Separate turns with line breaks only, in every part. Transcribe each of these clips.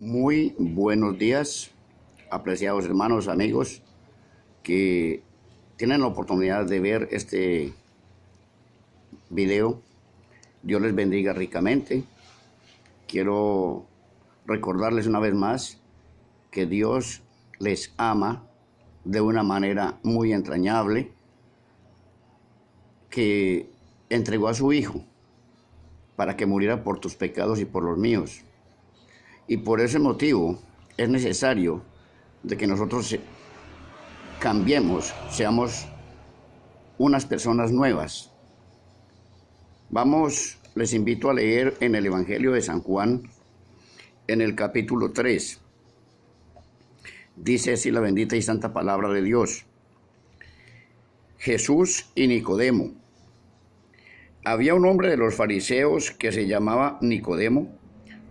Muy buenos días, apreciados hermanos, amigos que tienen la oportunidad de ver este video. Dios les bendiga ricamente. Quiero recordarles una vez más que Dios les ama de una manera muy entrañable, que entregó a su Hijo para que muriera por tus pecados y por los míos. Y por ese motivo es necesario de que nosotros cambiemos, seamos unas personas nuevas. Les invito a leer en el Evangelio de San Juan, en el capítulo 3. Dice así la bendita y santa palabra de Dios. Jesús y Nicodemo. Había un hombre de los fariseos que se llamaba Nicodemo,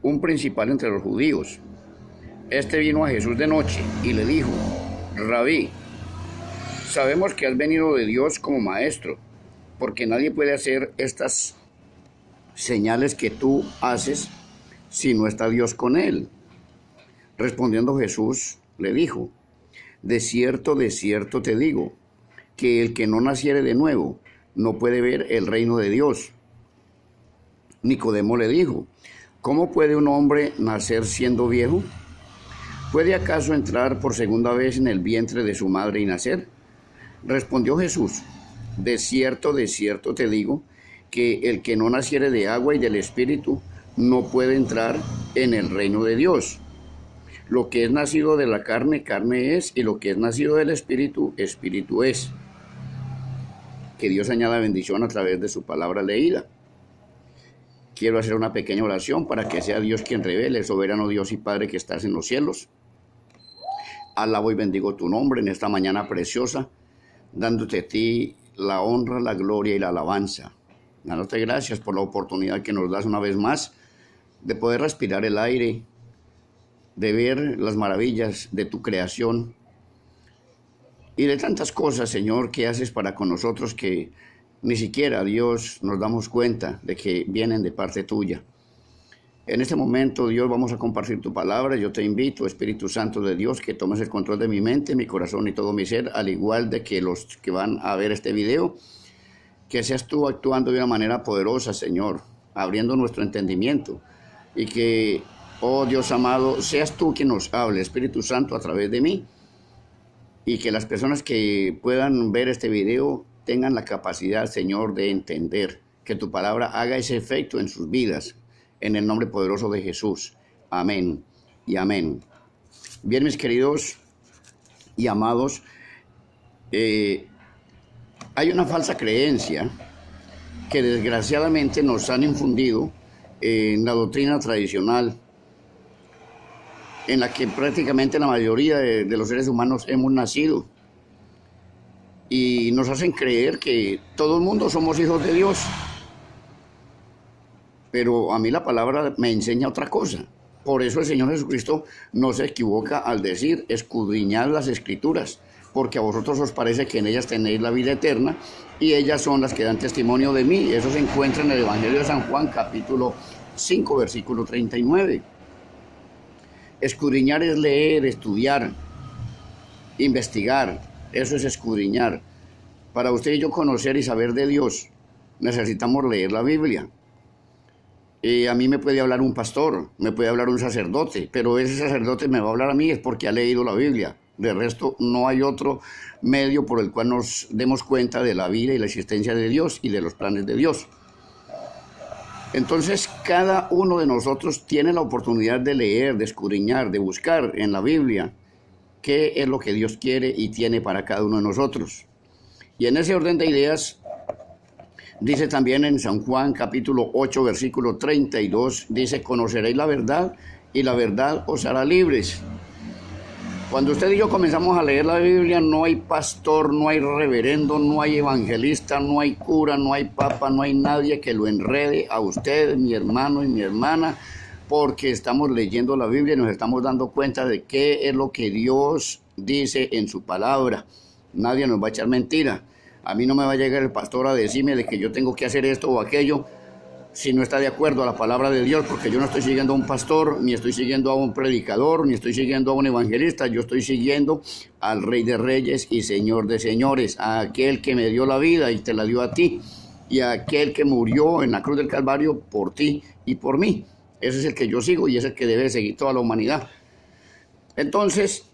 un principal entre los judíos. Este vino a Jesús de noche y le dijo: Rabí, sabemos que has venido de Dios como maestro, porque nadie puede hacer estas señales que tú haces si no está Dios con él. Respondiendo Jesús le dijo: de cierto te digo, que el que no naciere de nuevo no puede ver el reino de Dios. Nicodemo le dijo: ¿cómo puede un hombre nacer siendo viejo? ¿Puede acaso entrar por segunda vez en el vientre de su madre y nacer? Respondió Jesús: de cierto te digo, que el que no naciere de agua y del Espíritu no puede entrar en el reino de Dios. Lo que es nacido de la carne, carne es, y lo que es nacido del Espíritu, Espíritu es. Que Dios añada bendición a través de su palabra leída. Quiero hacer una pequeña oración para que sea Dios quien revele, soberano Dios y Padre que estás en los cielos. Alabo y bendigo tu nombre en esta mañana preciosa, dándote a ti la honra, la gloria y la alabanza. Dándote gracias por la oportunidad que nos das una vez más de poder respirar el aire, de ver las maravillas de tu creación y de tantas cosas, Señor, que haces para con nosotros que ni siquiera, Dios, nos damos cuenta de que vienen de parte tuya. En este momento, Dios, vamos a compartir tu palabra. Yo te invito, Espíritu Santo de Dios, que tomes el control de mi mente, mi corazón y todo mi ser, al igual de que los que van a ver este video, que seas tú actuando de una manera poderosa, Señor, abriendo nuestro entendimiento, y que, oh Dios amado, seas tú quien nos hable, Espíritu Santo, a través de mí, y que las personas que puedan ver este video tengan la capacidad, Señor, de entender, que tu palabra haga ese efecto en sus vidas, en el nombre poderoso de Jesús. Amén y amén. Bien, mis queridos y amados, hay una falsa creencia que desgraciadamente nos han infundido en la doctrina tradicional, en la que prácticamente la mayoría de los seres humanos hemos nacido. Y nos hacen creer que todo el mundo somos hijos de Dios. Pero a mí la palabra me enseña otra cosa. Por eso el Señor Jesucristo no se equivoca al decir: escudriñad las Escrituras, porque a vosotros os parece que en ellas tenéis la vida eterna, y ellas son las que dan testimonio de mí. Eso se encuentra en el Evangelio de San Juan, capítulo 5, versículo 39. Escudriñar es leer, estudiar, investigar. Eso es escudriñar. Para usted y yo conocer y saber de Dios, necesitamos leer la Biblia. A mí me puede hablar un pastor, me puede hablar un sacerdote, pero ese sacerdote me va a hablar a mí es porque ha leído la Biblia. De resto, no hay otro medio por el cual nos demos cuenta de la vida y la existencia de Dios y de los planes de Dios. Entonces, cada uno de nosotros tiene la oportunidad de leer, de escudriñar, de buscar en la Biblia qué es lo que Dios quiere y tiene para cada uno de nosotros. Y en ese orden de ideas, dice también en San Juan capítulo 8, versículo 32, dice: conoceréis la verdad y la verdad os hará libres. Cuando usted y yo comenzamos a leer la Biblia, no hay pastor, no hay reverendo, no hay evangelista, no hay cura, no hay papa, no hay nadie que lo enrede a usted, mi hermano y mi hermana, porque estamos leyendo la Biblia y nos estamos dando cuenta de qué es lo que Dios dice en su palabra. Nadie nos va a echar mentira. A mí no me va a llegar el pastor a decirme de que yo tengo que hacer esto o aquello, si no está de acuerdo a la palabra de Dios, porque yo no estoy siguiendo a un pastor, ni estoy siguiendo a un predicador, ni estoy siguiendo a un evangelista, yo estoy siguiendo al Rey de Reyes y Señor de Señores, a aquel que me dio la vida y te la dio a ti, y a aquel que murió en la cruz del Calvario por ti y por mí. Ese es el que yo sigo y es el que debe seguir toda la humanidad. Entonces,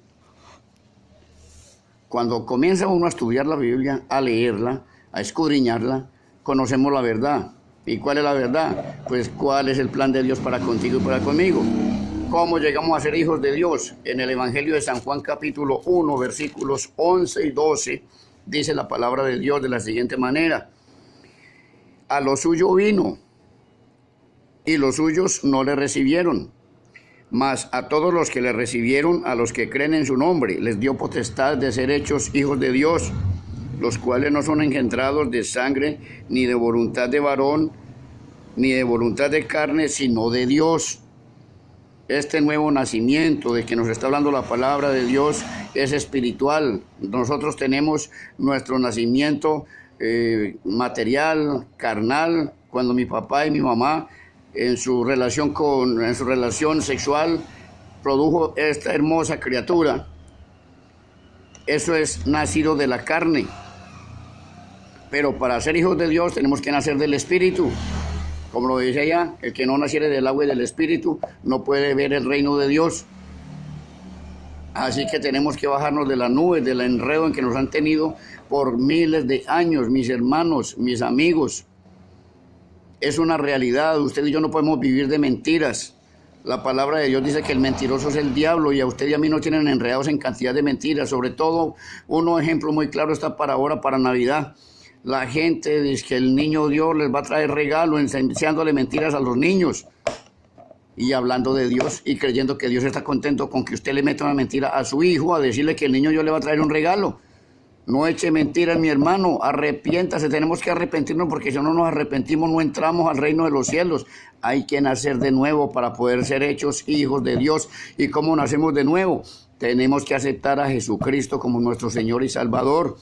cuando comienza uno a estudiar la Biblia, a leerla, a escudriñarla, conocemos la verdad. ¿Y cuál es la verdad? Pues cuál es el plan de Dios para contigo y para conmigo. ¿Cómo llegamos a ser hijos de Dios? En el Evangelio de San Juan capítulo 1, versículos 11 y 12, dice la palabra de Dios de la siguiente manera. A lo suyo vino, y los suyos no le recibieron. Mas a todos los que le recibieron, a los que creen en su nombre, les dio potestad de ser hechos hijos de Dios, los cuales no son engendrados de sangre, ni de voluntad de varón, ni de voluntad de carne, sino de Dios. Este nuevo nacimiento de que nos está hablando la palabra de Dios es espiritual. Nosotros tenemos nuestro nacimiento material, carnal, cuando mi papá y mi mamá en su relación sexual produjo esta hermosa criatura. Eso es nacido de la carne. Pero para ser hijos de Dios tenemos que nacer del Espíritu. Como lo dice allá, el que no naciere del agua y del Espíritu no puede ver el reino de Dios. Así que tenemos que bajarnos de la nube, del enredo en que nos han tenido por miles de años, mis hermanos, mis amigos. Es una realidad, usted y yo no podemos vivir de mentiras. La palabra de Dios dice que el mentiroso es el diablo y a usted y a mí nos tienen enredados en cantidad de mentiras. Sobre todo, un ejemplo muy claro está para ahora, para Navidad. La gente dice que el niño Dios les va a traer regalo, enseñándole mentiras a los niños y hablando de Dios y creyendo que Dios está contento con que usted le meta una mentira a su hijo, a decirle que el niño Dios le va a traer un regalo. No eche mentiras, mi hermano, arrepiéntase, tenemos que arrepentirnos porque si no nos arrepentimos no entramos al reino de los cielos. Hay que nacer de nuevo para poder ser hechos hijos de Dios. ¿Y cómo nacemos de nuevo? Tenemos que aceptar a Jesucristo como nuestro Señor y Salvador.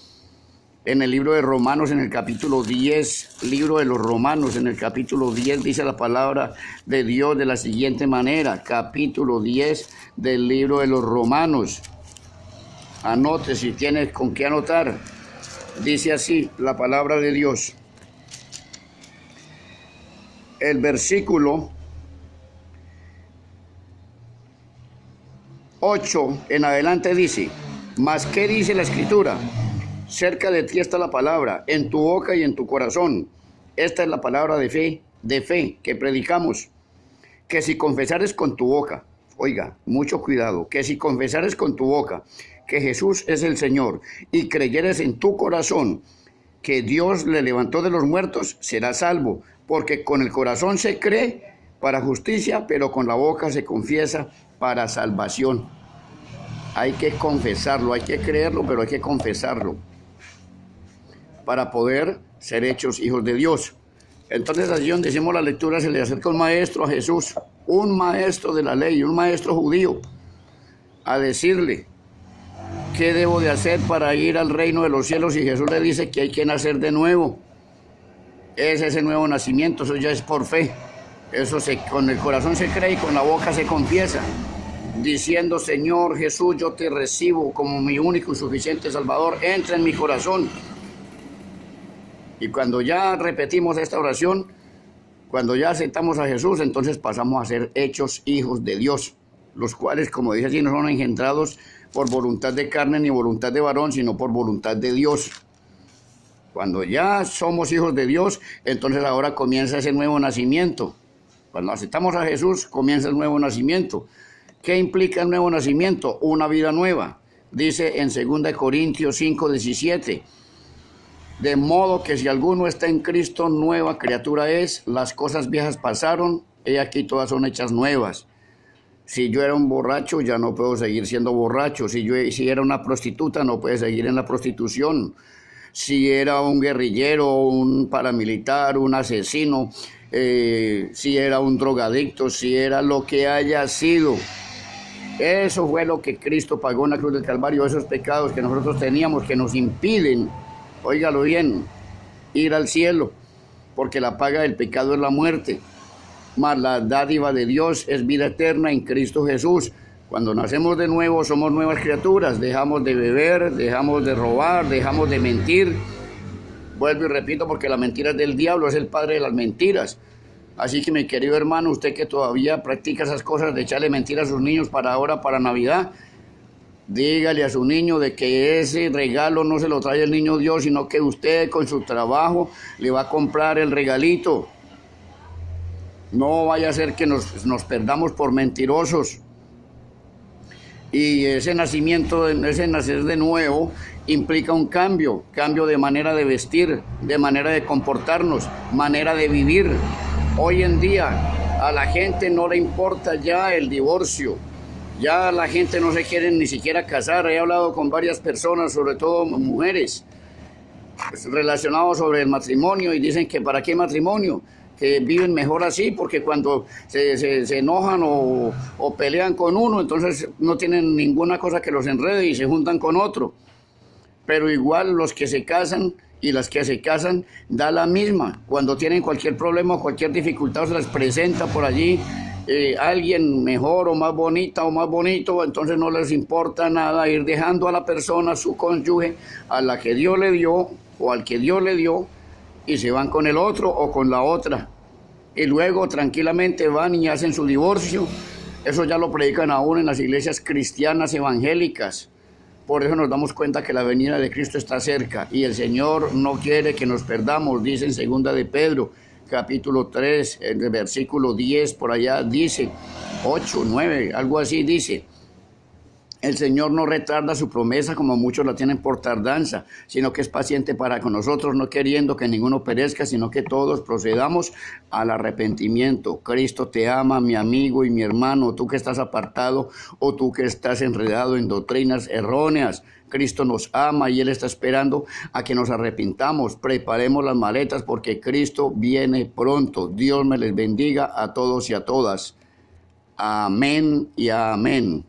En el libro de Romanos, en el capítulo 10, libro de los Romanos, en el capítulo 10 dice la palabra de Dios de la siguiente manera, capítulo 10 del libro de los Romanos. Anote si tienes con qué anotar. Dice así la palabra de Dios. El versículo 8 en adelante dice, ¿mas qué dice la Escritura? Cerca de ti está la palabra, en tu boca y en tu corazón. Esta es la palabra de fe que predicamos. Que si confesares con tu boca, oiga, mucho cuidado, que si confesares con tu boca que Jesús es el Señor y creyeres en tu corazón que Dios le levantó de los muertos, serás salvo. Porque con el corazón se cree para justicia, pero con la boca se confiesa para salvación. Hay que confesarlo, hay que creerlo, pero hay que confesarlo para poder ser hechos hijos de Dios. Entonces allí donde decimos la lectura se le acerca un maestro a Jesús, un maestro de la ley, un maestro judío, a decirle qué debo de hacer para ir al reino de los cielos, y Jesús le dice que hay que nacer de nuevo. Es ese nuevo nacimiento, eso ya es por fe. Eso con el corazón se cree y con la boca se confiesa, diciendo, Señor Jesús, yo te recibo como mi único y suficiente Salvador, entra en mi corazón. Y cuando ya repetimos esta oración, cuando ya aceptamos a Jesús, entonces pasamos a ser hechos hijos de Dios, los cuales, como dice allí, no son engendrados por voluntad de carne ni voluntad de varón, sino por voluntad de Dios. Cuando ya somos hijos de Dios, entonces ahora comienza ese nuevo nacimiento. Cuando aceptamos a Jesús, comienza el nuevo nacimiento. ¿Qué implica el nuevo nacimiento? Una vida nueva. Dice en 2 Corintios 5:17. De modo que si alguno está en Cristo, nueva criatura es, las cosas viejas pasaron, he aquí todas son hechas nuevas. Si yo era un borracho, ya no puedo seguir siendo borracho. Si era una prostituta, no puedo seguir en la prostitución. Si era un guerrillero, un paramilitar, un asesino, si era un drogadicto, si era lo que haya sido. Eso fue lo que Cristo pagó en la cruz del Calvario, esos pecados que nosotros teníamos que nos impiden, óigalo bien, ir al cielo. porque la paga del pecado es la muerte, mas la dádiva de Dios es vida eterna en Cristo Jesús. Cuando nacemos de nuevo somos nuevas criaturas, dejamos de beber, dejamos de robar, dejamos de mentir. Vuelvo y repito, porque la mentira es del diablo, es el padre de las mentiras. Así que mi querido hermano, usted que todavía practica esas cosas de echarle mentiras a sus niños para ahora, para Navidad, dígale a su niño de que ese regalo no se lo trae el niño Dios, sino que usted con su trabajo le va a comprar el regalito. No vaya a ser que nos perdamos por mentirosos. Y ese nacimiento, ese nacer de nuevo, implica un cambio de manera de vestir, de manera de comportarnos, manera de vivir. Hoy en día a la gente no le importa ya el divorcio, ya la gente no se quiere ni siquiera casar. He hablado con varias personas, sobre todo mujeres, relacionados sobre el matrimonio, y dicen que ¿para qué matrimonio? Que viven mejor así, porque cuando se enojan o pelean con uno, entonces no tienen ninguna cosa que los enrede y se juntan con otro. Pero igual los que se casan y las que se casan da la misma. Cuando tienen cualquier problema o cualquier dificultad se les presenta por allí alguien mejor o más bonita o más bonito, entonces no les importa nada ir dejando a la persona, su cónyuge, a la que Dios le dio o al que Dios le dio, y se van con el otro o con la otra. Y luego tranquilamente van y hacen su divorcio. Eso ya lo predican aún en las iglesias cristianas evangélicas. Por eso nos damos cuenta que la venida de Cristo está cerca y el Señor no quiere que nos perdamos. Dice en 2 de Pedro, capítulo 3, en el versículo 10, por allá dice, 8, 9, algo así dice: el Señor no retarda su promesa como muchos la tienen por tardanza, sino que es paciente para con nosotros, no queriendo que ninguno perezca, sino que todos procedamos al arrepentimiento. Cristo te ama, mi amigo y mi hermano, tú que estás apartado o tú que estás enredado en doctrinas erróneas. Cristo nos ama y Él está esperando a que nos arrepintamos. Preparemos las maletas porque Cristo viene pronto. Dios me les bendiga a todos y a todas. Amén y amén.